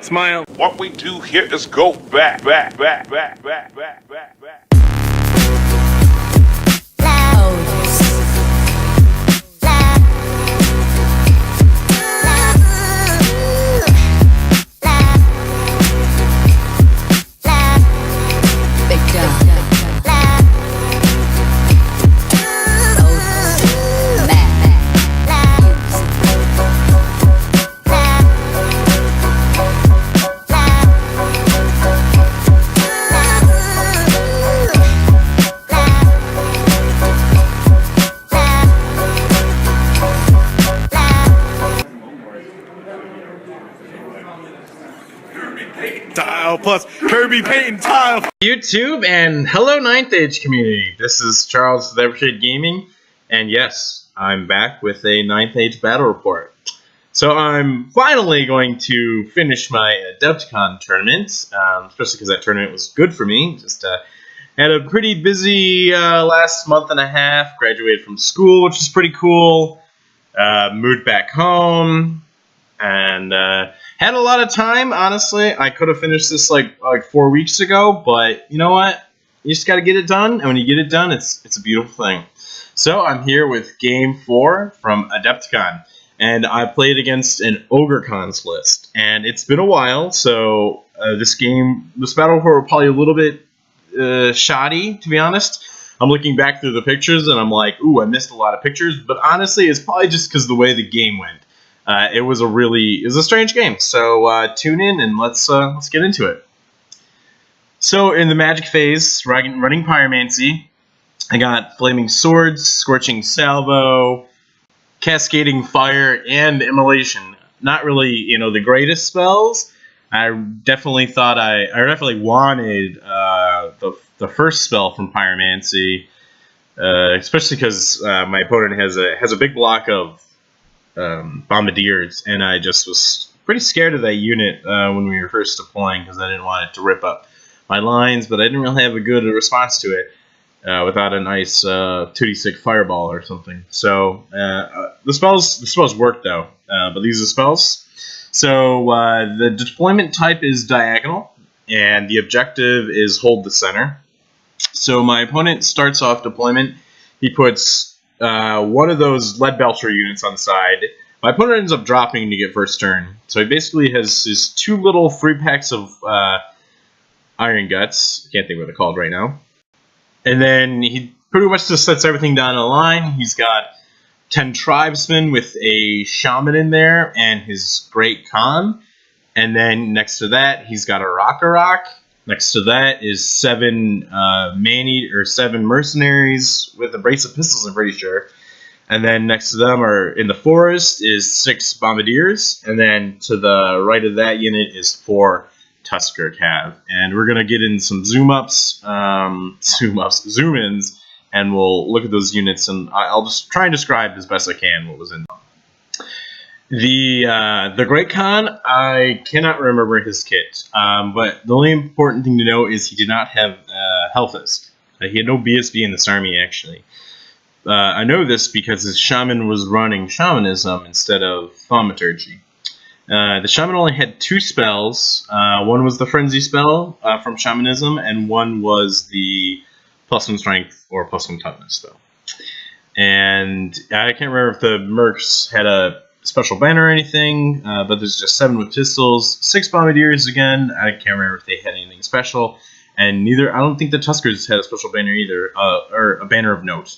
Smile. What we do here is go back. Tile plus Kirby paint tile. YouTube and hello 9th Age community. This is Charles with Evershade Gaming, and yes, I'm back with a 9th Age battle report. So I'm finally going to finish my Adepticon tournament, especially because that tournament was good for me. Just had a pretty busy last month and a half. Graduated from school, which is pretty cool. Moved back home, and had a lot of time, honestly. I could have finished this like 4 weeks ago, but you know what? You just got to get it done, and when you get it done, it's a beautiful thing. So I'm here with Game 4 from Adepticon, and I played against an Ogre Khans list, and it's been a while, so this battle report was probably a little bit shoddy, to be honest. I'm looking back through the pictures, and I'm like, ooh, I missed a lot of pictures, but honestly, it's probably just because of the way the game went. It was a strange game, so tune in and let's get into it. So in the magic phase, running Pyromancy, I got Flaming Swords, Scorching Salvo, Cascading Fire, and Immolation. Not really, the greatest spells. I definitely thought I definitely wanted the first spell from Pyromancy, especially because my opponent has a big block of Bombardiers, and I just was pretty scared of that unit when we were first deploying because I didn't want it to rip up my lines, but I didn't really have a good response to it without a nice 2d6 fireball or something. So the spells work though, but these are spells. So the deployment type is diagonal, and the objective is hold the center. So my opponent starts off deployment. He puts one of those lead belcher units on the side. My opponent ends up dropping to get first turn. So he basically has his two little 3-packs of Iron Guts. Can't think what they're called right now. And then he pretty much just sets everything down in a line. He's got 10 Tribesmen with a Shaman in there and his Great Khan. And then next to that, he's got a Rock. Next to that is 7 7 mercenaries with a brace of pistols, I'm pretty sure. And then next to them are in the forest is 6 bombardiers, and then to the right of that unit is 4 Tusker Cav. And we're gonna get in some zoom ins, and we'll look at those units, and I'll just try and describe as best I can what was in them. The Great Khan, I cannot remember his kit, but the only important thing to know is he did not have Hellfist. He had no BSB in this army, actually. I know this because his Shaman was running Shamanism instead of Thaumaturgy. The Shaman only had 2 spells. One was the Frenzy spell from Shamanism, and one was the +1 Strength or +1 Toughness spell. And I can't remember if the Mercs had a special banner or anything, but there's just 7 with pistols, 6 bombardiers again. I can't remember if they had anything special, and I don't think the Tuskers had a special banner either, or a banner of note.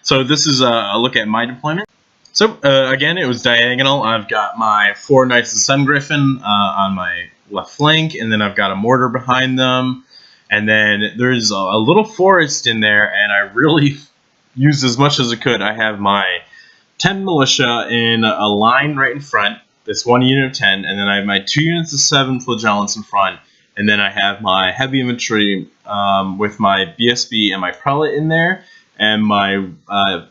So this is a look at my deployment. So again, it was diagonal. I've got my 4 Knights of Sun Griffin on my left flank, and then I've got a mortar behind them, and then there's a little forest in there, and I really used as much as I could. I have my 10 militia in a line right in front. That's 1 unit of 10, and then I have my 2 units of 7 flagellants in front, and then I have my heavy infantry with my BSB and my Prelate in there, and my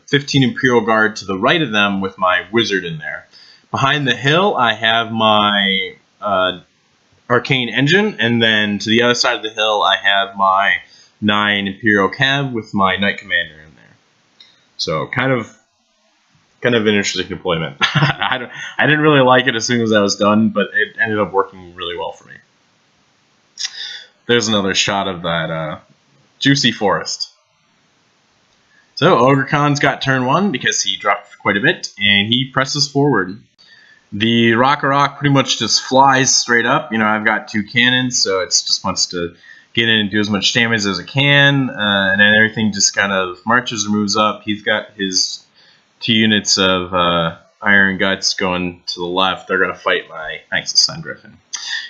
15 Imperial Guard to the right of them with my Wizard in there. Behind the hill, I have my Arcane Engine, and then to the other side of the hill, I have my 9 Imperial Cav with my Knight Commander in there. So kind of kind of an interesting deployment. I didn't really like it as soon as I was done, but it ended up working really well for me. There's another shot of that juicy forest. So Ogre Khans got turn 1 because he dropped quite a bit, and he presses forward. The Rock pretty much just flies straight up. You know, I've got 2 cannons, so it just wants to get in and do as much damage as it can, and then everything just kind of marches or moves up. He's got his 2 units of Iron Guts going to the left. They're going to fight my Knights of Sun Griffin.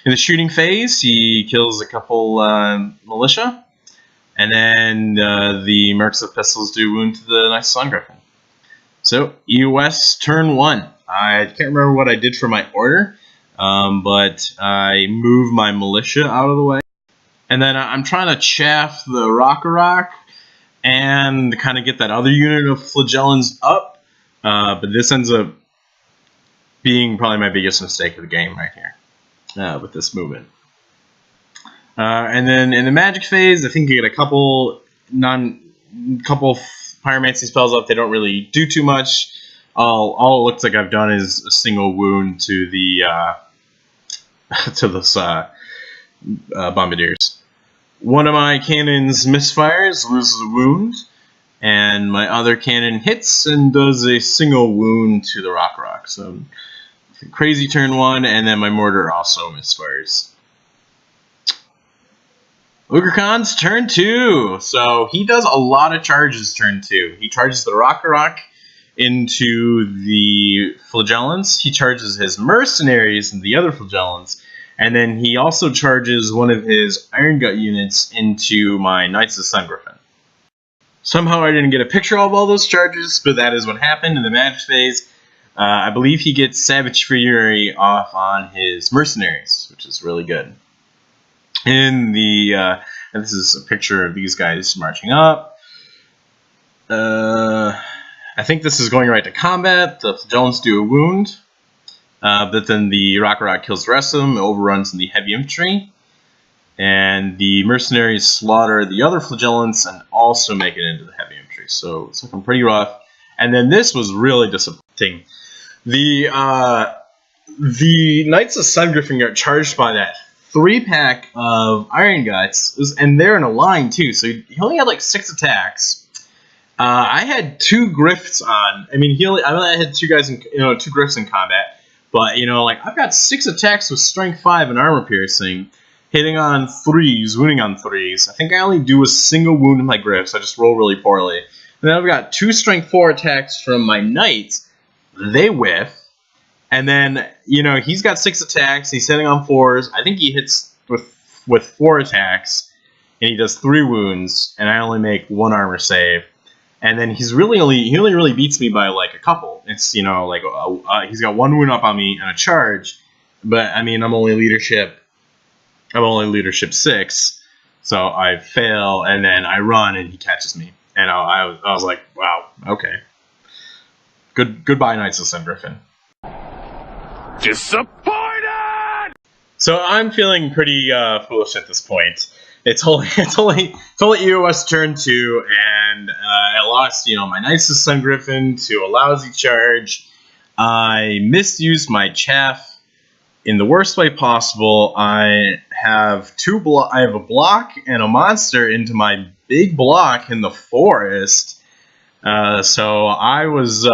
In the shooting phase, he kills a couple militia, and then the Mercs of Pistols do wound to the Knights of Sun Griffin. So, EoS turn 1. I can't remember what I did for my order, but I moved my militia out of the way. And then I'm trying to chaff the Rock and kind of get that other unit of Flagellants up. But this ends up being probably my biggest mistake of the game right here with this movement. And then in the magic phase, I think you get a couple pyromancy spells up. They don't really do too much. All it looks like I've done is a single wound to the to this bombardiers. One of my cannons misfires, loses a wound, and my other cannon hits and does a single wound to the Rock. So crazy turn 1, and then my mortar also misfires. Ogre Khans turn 2. So he does a lot of charges turn 2. He charges the Rock into the Flagellants. He charges his mercenaries and the other Flagellants. And then he also charges one of his Iron Gut units into my Knights of Sun Griffin. Somehow I didn't get a picture of all those charges, but that is what happened in the magic phase. I believe he gets Savage Fury off on his mercenaries, which is really good. In the and this is a picture of these guys marching up. I think this is going right to combat. The Flagellants do a wound. But then the Rock kills the rest of them, overruns in the heavy infantry, and the mercenaries slaughter the other Flagellants and also make it into the heavy infantry. So it's looking pretty rough. And then this was really disappointing. The Knights of Sun Griffin got charged by that 3-pack of Iron Guts, and they're in a line too. So he only had like 6 attacks. I had 2 Griffs on. I mean, I had 2 guys in, 2 Griffs in combat. But, like, I've got 6 attacks with Strength 5 and Armor Piercing, hitting on 3s, wounding on 3s. I think I only do a single wound in my Griffs. I just roll really poorly. And then I've got 2 Strength 4 attacks from my Knights. They whiff. And then, he's got 6 attacks. He's hitting on 4s. I think he hits with 4 attacks. And he does 3 wounds. And I only make 1 armor save. And then he only really beats me by like a couple. It's he's got 1 wound up on me and a charge, but I mean I'm only leadership 6, so I fail and then I run and he catches me, and I was like, wow, okay, goodbye Knights of Sun Griffin. Disappointed! So I'm feeling pretty foolish at this point. It's only EoS turn 2, and I lost, my Knights of Sun Griffin to a lousy charge. I misused my chaff in the worst way possible. I have a block and a monster into my big block in the forest. So I was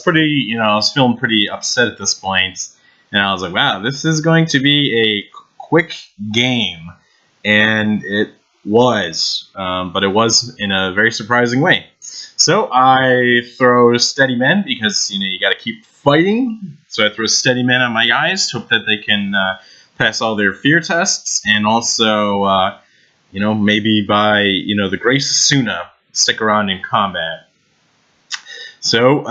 pretty, I was feeling pretty upset at this point, and I was like, wow, this is going to be a quick game. And it was, but it was in a very surprising way. So I throw steady men because you got to keep fighting. So I throw steady men on my guys, hope that they can pass all their fear tests, and also, maybe by the grace of Suna, stick around in combat. So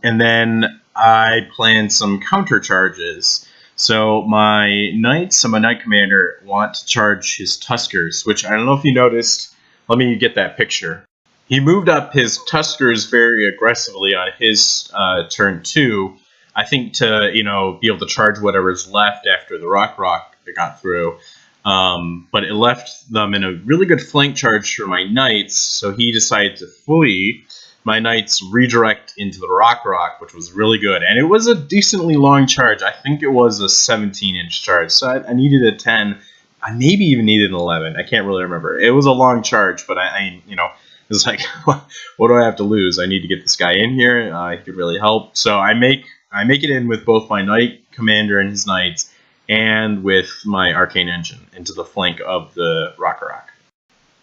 and then I plan some counter charges. So my Knights and my Knight Commander want to charge his Tuskers, which I don't know if you noticed. Let me get that picture. He moved up his Tuskers very aggressively on his turn 2, I think to, be able to charge whatever's left after the Rock that got through. But it left them in a really good flank charge for my Knights, so he decided to flee. my knights redirect into the Rock, which was really good. And it was a decently long charge. I think it was a 17-inch charge. So I needed a 10. I maybe even needed an 11. I can't really remember. It was a long charge, but I you know, it was like, what do I have to lose? I need to get this guy in here. He could really help. So I make it in with both my knight commander and his knights, and with my Arcane engine into the flank of the Rock.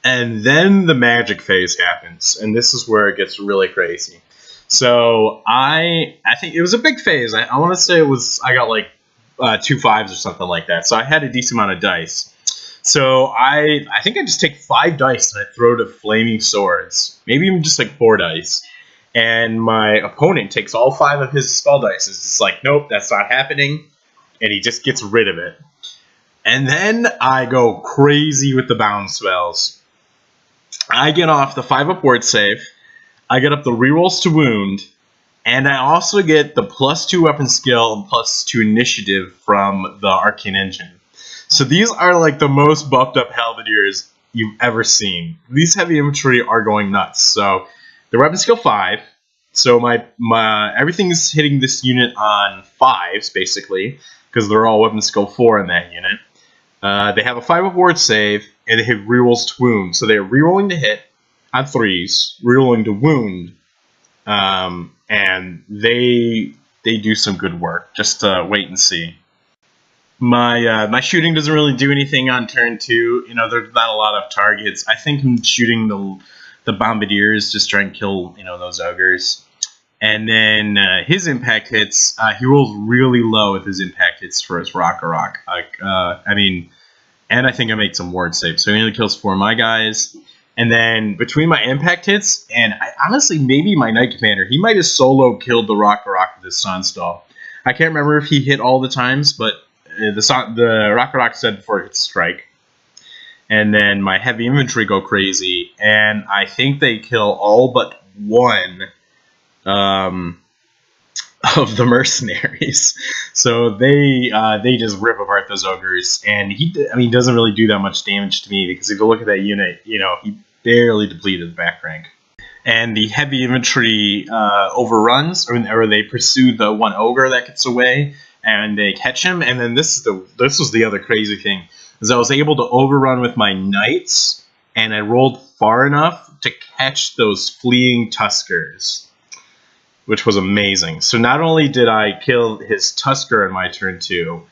And then the magic phase happens, and this is where it gets really crazy. So I think it was a big phase. I want to say I got like 2 5s or something like that. So I had a decent amount of dice. So I think I just take 5 dice and I throw to flaming swords, maybe even just like 4 dice. And my opponent takes all 5 of his spell dice. It's just like, nope, that's not happening, and he just gets rid of it. And then I go crazy with the bound spells. I get off the 5-up ward save, I get up the rerolls to wound, and I also get the +2 weapon skill and +2 initiative from the Arcane engine. So these are like the most buffed up halberdiers you've ever seen. These heavy infantry are going nuts. So the weapon skill 5. So my everything is hitting this unit on 5s basically, because they're all weapon skill 4 in that unit. They have a 5-up ward save, and they have rerolls to wound. So they're rerolling to hit on 3s, rerolling to wound, and they do some good work. Just wait and see. My shooting doesn't really do anything on turn 2. You know, there's not a lot of targets. I think I'm shooting the bombardiers, just trying to kill those ogres. And then his impact hits, he rolls really low with his impact hits for his rock. And I think I make some ward saves. So he only kills 4 of my guys. And then between my impact hits, and honestly, maybe my Knight Commander, he might have solo killed the rock with his Sonnstahl. I can't remember if he hit all the times, but the rock said before it hits strike. And then my heavy infantry go crazy, and I think they kill all but 1 of the mercenaries. So they just rip apart those ogres, and he doesn't really do that much damage to me, because if you look at that unit, he barely depleted the back rank. And the heavy infantry overruns, or they pursue the 1 ogre that gets away, and they catch him. And then this was the other crazy thing, is I was able to overrun with my knights, and I rolled far enough to catch those fleeing Tuskers, which was amazing. So not only did I kill his Tusker in my turn 2,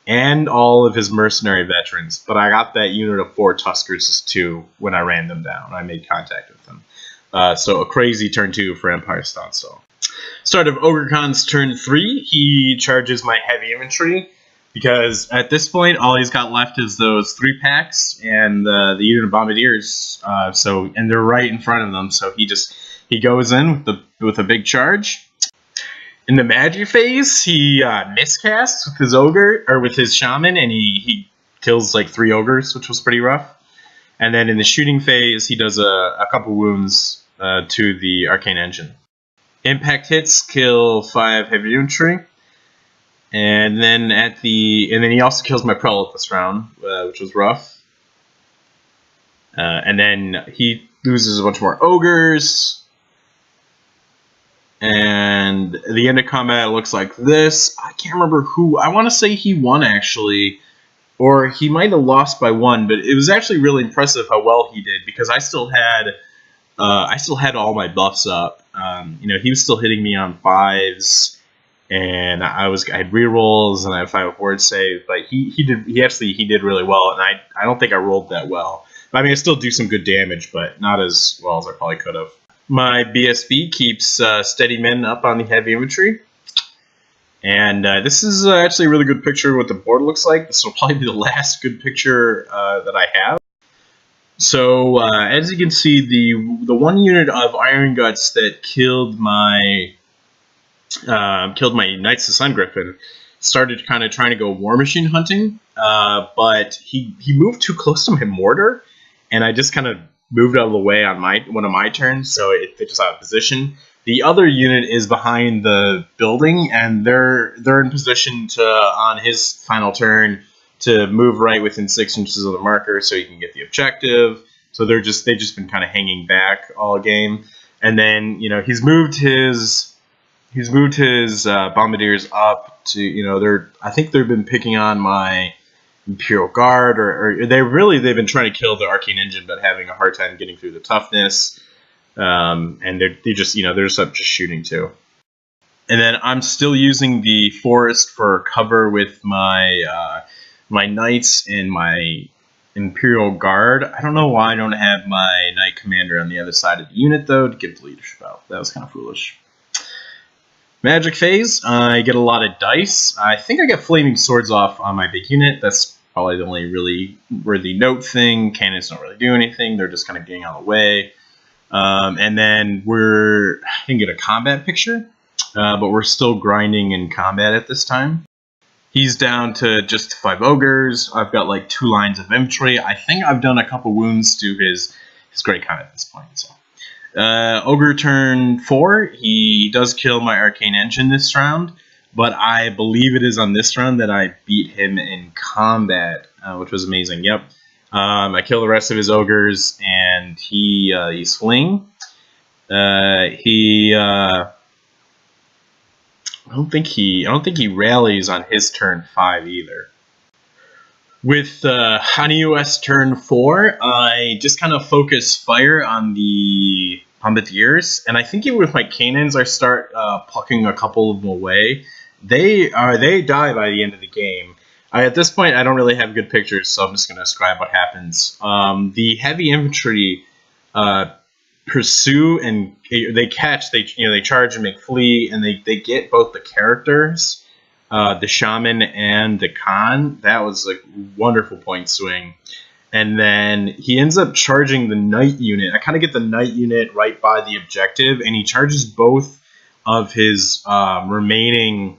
and all of his mercenary veterans, but I got that unit of 4 Tuskers too when I ran them down. I made contact with them. So a crazy turn 2 for Empire Sonnsthal. Start of Ogre Khans turn 3, he charges my heavy infantry, because at this point all he's got left is those 3 packs and the unit of bombardiers. And they're right in front of them, so he goes in with a big charge. In the magic phase, he miscasts with his ogre, or with his shaman, and he kills like 3 ogres, which was pretty rough. And then in the shooting phase, he does a couple wounds to the Arcane engine. Impact hits kill 5 heavy infantry, and then he also kills my Prelate this round, which was rough. And then he loses a bunch more ogres. And the end of combat looks like this. I can't remember who. I want to say he won, actually. Or he might have lost by 1, but it was actually really impressive how well he did, because I still had all my buffs up. He was still hitting me on 5s, and I had rerolls, and I had 5 ward save. But he did really well, and I don't think I rolled that well. But, I still do some good damage, but not as well as I probably could have. My BSB keeps steady men up on the heavy infantry. And this is actually a really good picture of what the board looks like. This will probably be the last good picture that I have. So, as you can see, the 1 unit of Iron Guts that killed my Knights of Sun Griffin started kind of trying to go War Machine hunting, but he moved too close to my mortar, and I just kind of moved out of the way on one of my turns, so it just out of position. The other unit is behind the building, and they're in position to, on his final turn, to move right within 6 inches of the marker so he can get the objective. So they've just been kind of hanging back all game. and then he's moved his bombardiers up to I think they've been picking on my Imperial Guard, or they've been trying to kill the Arcane engine, but having a hard time getting through the toughness. And they're just up just shooting too. And then I'm still using the forest for cover with my my knights and my Imperial Guard. I don't know why I don't have my Knight Commander on the other side of the unit though to give the leadership out. That was kind of foolish. Magic phase, I get a lot of dice. I think I get Flaming Swords off on my big unit. That's probably the only really worthy note thing. Cannons don't really do anything. They're just kind of getting out of the way. And then I didn't get a combat picture, but we're still grinding in combat at this time. He's down to just 5 ogres. I've got like 2 lines of infantry. I think I've done a couple wounds to his Great Khan at this point. So. Ogre turn 4, he does kill my Arcane engine this round, but I believe it is on this round that I beat him in combat, which was amazing. Yep. I kill the rest of his ogres, and he's fleeing. I don't think he rallies on his turn 5 either. With on EoS turn 4, I just kind of focus fire on the bombardiers, and I think even with my cannons, I start plucking a couple of them away. They die by the end of the game. At this point, I don't really have good pictures, so I'm just going to describe what happens. The heavy infantry pursue, and they catch. They charge and make flee, and they get both the characters, the shaman and the Khan. That was a wonderful point swing. And then he ends up charging the knight unit. I kind of get the knight unit right by the objective, and he charges both of his remaining.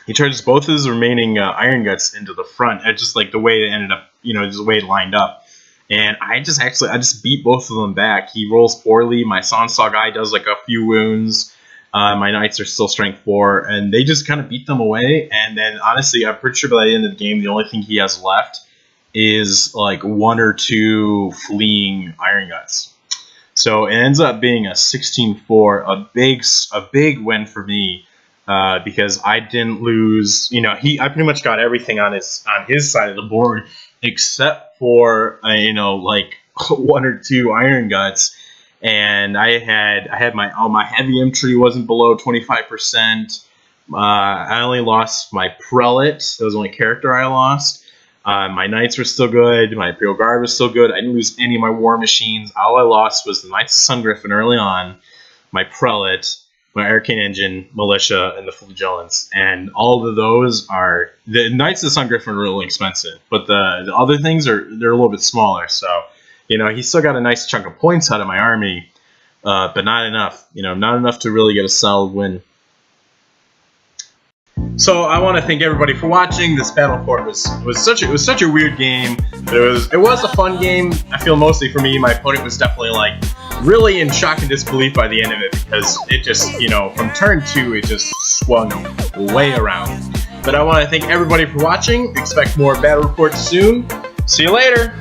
He charges both of his remaining Iron Guts into the front. It's just like the way it ended up, just the way it lined up. And I just beat both of them back. He rolls poorly. My Sonnstahl guy does like a few wounds. My knights are still strength 4, and they just kind of beat them away. And then honestly, I'm pretty sure by the end of the game, the only thing he has left is like 1 or 2 fleeing Iron Guts. So it ends up being a 16-4, a big win for me. Because I didn't lose, I pretty much got everything on his side of the board except for like 1 or 2 Iron Guts, and I had my heavy infantry wasn't below 25%. I only lost my Prelate. That was the only character I lost. My knights were still good. My Imperial Guard was still good. I didn't lose any of my war machines. All I lost was the Knights of Sun Griffin early on, my Prelate, my Arcane Engine, Militia, and the Flagellants. And all of those are... The Knights of the Sun Griffin are really expensive, but the other things they're a little bit smaller. So, he still got a nice chunk of points out of my army, but not enough. Not enough to really get a solid win. So I want to thank everybody for watching. This battle report was such a weird game, but it was a fun game. I feel mostly for me, my opponent was definitely like really in shock and disbelief by the end of it, because it just from turn 2 it just swung way around. But I want to thank everybody for watching. Expect more battle reports soon. See you later.